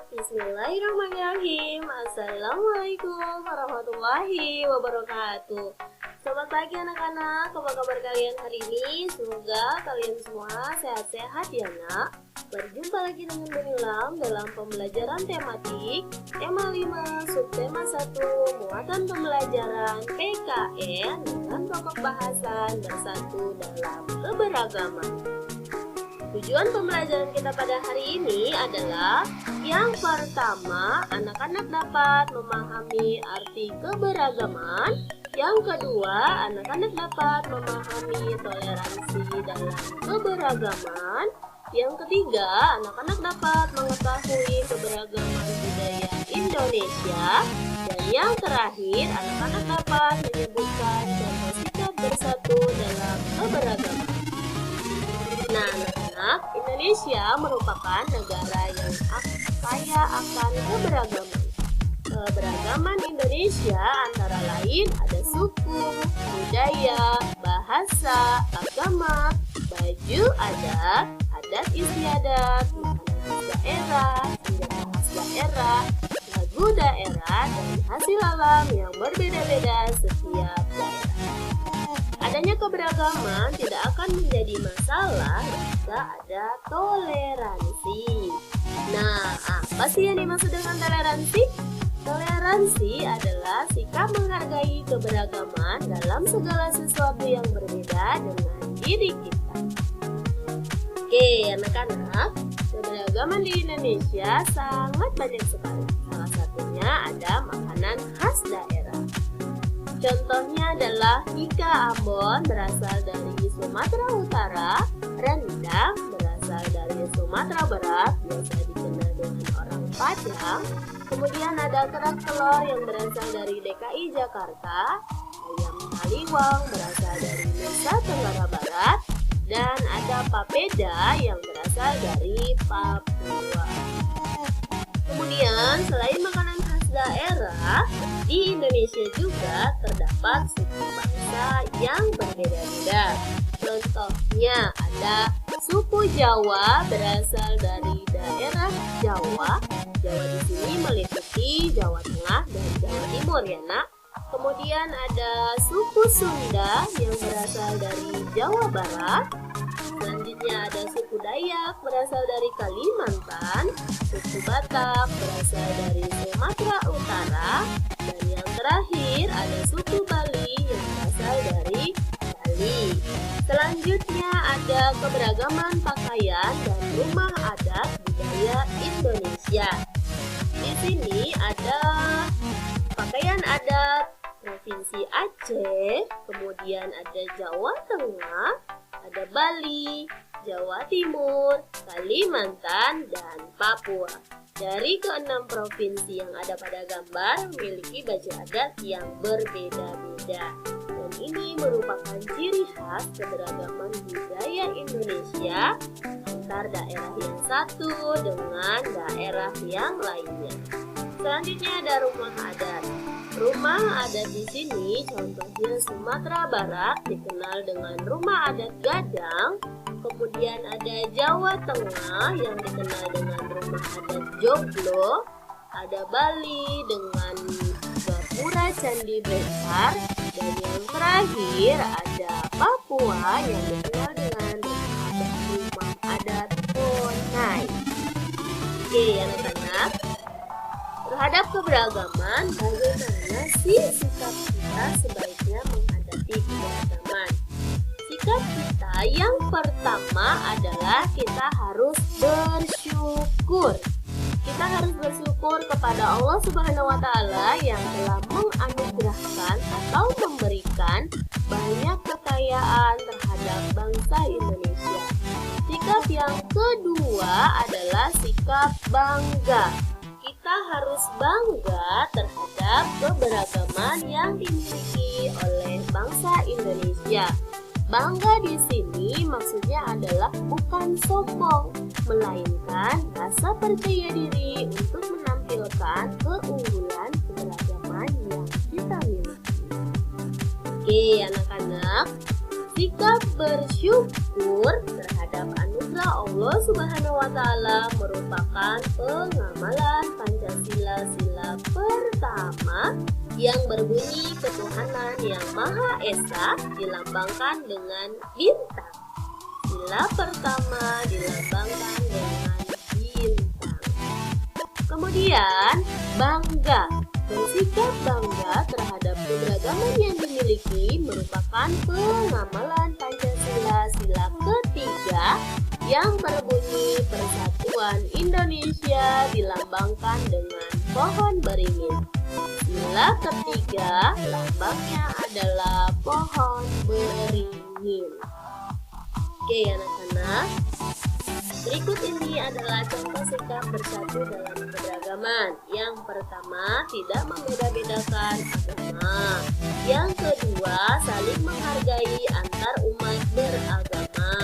Bismillahirrahmanirrahim. Assalamualaikum warahmatullahi wabarakatuh. Selamat pagi anak-anak, apa kabar kalian hari ini? Semoga kalian semua sehat-sehat ya nak. Berjumpa lagi dengan Benilam dalam pembelajaran tematik Tema 5, subtema 1, muatan pembelajaran PKN dengan pokok bahasan bersatu dalam keberagaman. Tujuan pembelajaran kita pada hari ini adalah yang pertama, anak-anak dapat memahami arti keberagaman. Yang kedua, anak-anak dapat memahami toleransi dalam keberagaman. Yang ketiga, anak-anak dapat mengetahui keberagaman budaya Indonesia. Dan yang terakhir, anak-anak dapat menyebutkan contoh sikap bersatu dalam keberagaman. Nah, anak-anak, Indonesia merupakan negara yang kaya akan keberagaman. Keberagaman Indonesia antara lain ada suku, budaya, bahasa, agama, baju adat istiadat, makanan khas daerah, senjata khas daerah, lagu daerah, dan hasil alam yang berbeda-beda setiap daerah. Adanya keberagaman tidak akan menjadi masalah jika ada toleransi. Nah, apa sih yang dimaksud dengan toleransi? Toleransi adalah sikap menghargai keberagaman dalam segala sesuatu yang berbeda dengan diri kita. Oke, anak-anak, keberagaman di Indonesia sangat banyak sekali. Salah satunya ada makanan khas daerah. Contohnya adalah Ika Ambon berasal dari Sumatera Utara, rendang berasal dari Sumatera Barat, biasa dikenal dengan orang Padang. Kemudian ada kerak telur yang berasal dari DKI Jakarta, ayam taliwang berasal dari Nusa Tenggara Barat, dan ada papeda yang berasal dari Papua. Kemudian selain makanan khas daerah, di Indonesia juga terdapat suku bangsa yang berbeda-beda. Contohnya ada suku Jawa berasal dari daerah Jawa. Jawa di sini meliputi Jawa Tengah dan Jawa Timur ya nak. Kemudian ada suku Sunda yang berasal dari Jawa Barat. Selanjutnya ada suku Dayak berasal dari Kalimantan, suku Batak berasal dari Sumatera Utara, dan yang terakhir ada suku Bali yang berasal dari Bali. Selanjutnya ada keberagaman pakaian dan rumah adat budaya Indonesia. Di sini ada pakaian adat Provinsi Aceh, kemudian ada Jawa Tengah, ada Bali, Jawa Timur, Kalimantan, dan Papua. Dari ke-6 provinsi yang ada pada gambar memiliki baju adat yang berbeda-beda. Dan ini merupakan ciri khas keberagaman budaya Indonesia antar daerah yang satu dengan daerah yang lainnya. Selanjutnya ada rumah adat. Rumah adat di sini contohnya Sumatera Barat dikenal dengan rumah adat Gadang. Kemudian ada Jawa Tengah yang dikenal dengan rumah adat Joglo. Ada Bali dengan Gapura Candi Besar. Dan yang terakhir ada Papua yang dikenal dengan rumah adat Konai. Oke anak-anak, terhadap keberagaman, bagaimana sih sikap kita sebaiknya menghadapi keberagaman? Sikap kita yang pertama adalah kita harus bersyukur. Kita harus bersyukur kepada Allah Subhanahu wa Ta'ala yang telah menganugerahkan atau memberikan banyak kekayaan terhadap bangsa Indonesia. Sikap yang kedua adalah sikap bangga. Kita harus bangga terhadap keberagaman yang dimiliki oleh bangsa Indonesia. Bangga di sini maksudnya adalah bukan sombong, melainkan rasa percaya diri untuk menampilkan keunggulan keberagaman yang kita miliki. Oke anak-anak, sikap bersyukur terhadap anugerah Allah Subhanahu wa Ta'ala merupakan pengamalan pertama yang berbunyi ketuhanan yang Maha Esa dilambangkan dengan bintang. Sila pertama dilambangkan dengan bintang. Kemudian bangga. Bersikap bangga terhadap keberagaman yang dimiliki merupakan pengamalan Pancasila sila ketiga yang berbunyi Persatuan Indonesia dilambangkan dengan pohon beringin. Sila ketiga lambangnya adalah pohon beringin. Oke anak-anak, berikut ini adalah contoh sikap bersatu dalam keberagaman. Yang pertama, tidak membeda-bedakan agama. Yang kedua, saling menghargai antar umat beragama.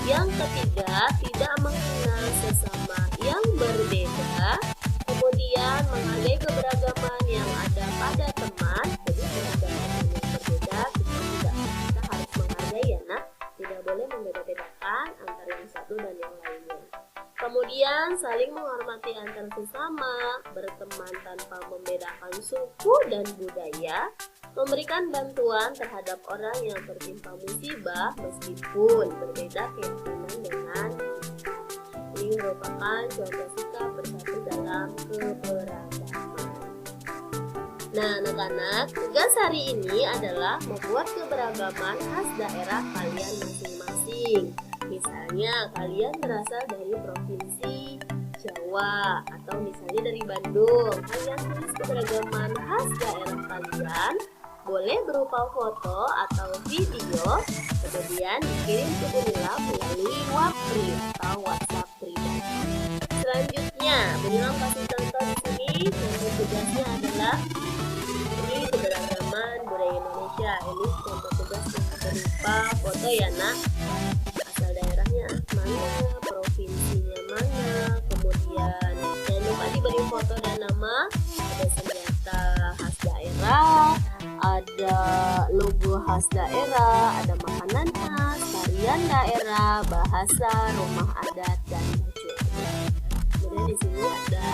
Yang ketiga, tidak menghina sesama yang berbeda. Kemudian, menghargai keberagaman yang ada pada teman. Jadi, keberagaman yang berbeda kita harus menghargai ya nak. Tidak boleh membeda-bedakan antara yang satu dan yang lainnya. Kemudian saling menghormati antar sesama, berteman tanpa membedakan suku dan budaya, memberikan bantuan terhadap orang yang tertimpa musibah meskipun berbeda keyakinan dengan kita. Ini merupakan contoh sikap bersatu dalam keberagaman. Nah anak-anak, tugas hari ini adalah membuat keberagaman khas daerah kalian masing-masing. Misalnya kalian berasal dari provinsi Jawa atau misalnya dari Bandung. Kalian tulis keberagaman khas daerah kalian, boleh berupa foto atau video, kemudian dikirim ke Bunilam melalui Wapri atau WhatsApp pribadi. Selanjutnya, Bunilam kasih contoh di sini. Contoh tugasnya adalah ini keberagaman budaya Indonesia. Ini contoh tugas yang berupa foto ya nak. Asal daerahnya mana, provinsinya mana, kemudian jangan lupa diberi foto dan nama. Ada senjata khas daerah, ada logo khas daerah, ada makanan khas, tarian daerah, bahasa, rumah adat, dan baju adat. Kemudian di sini ada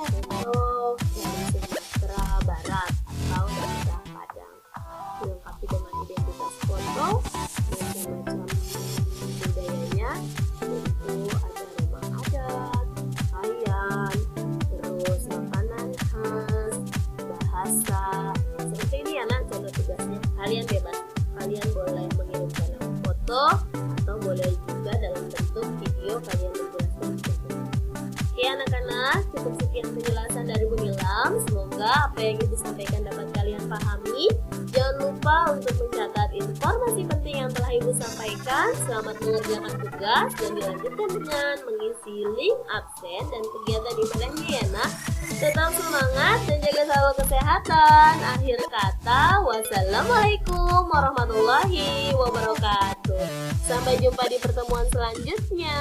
contoh dari Sumatera Barat atau daerah Padang, dilengkapi dengan identitas foto dan macam budayanya, yaitu ada rumah adat, pakaian, terus makanan khas, bahasa. Seperti ini ya nak contoh tugasnya. Kalian bebas, kalian boleh mengirimkan dalam foto atau boleh juga dalam bentuk video kalian menjelaskan. Oke anak-anak, cukup sekian penjelasan dari Bunilam. Semoga apa yang ibu sampaikan dapat kalian pahami. Jangan lupa untuk mencatat informasi penting yang telah ibu sampaikan. Selamat mengerjakan tugas dan dilanjutkan dengan mengisi link absen dan kegiatan ibadahnya ya nak. Tetap semangat dan jaga selalu kesehatan. Akhir kata, wassalamualaikum warahmatullahi wabarakatuh. Sampai jumpa di pertemuan selanjutnya.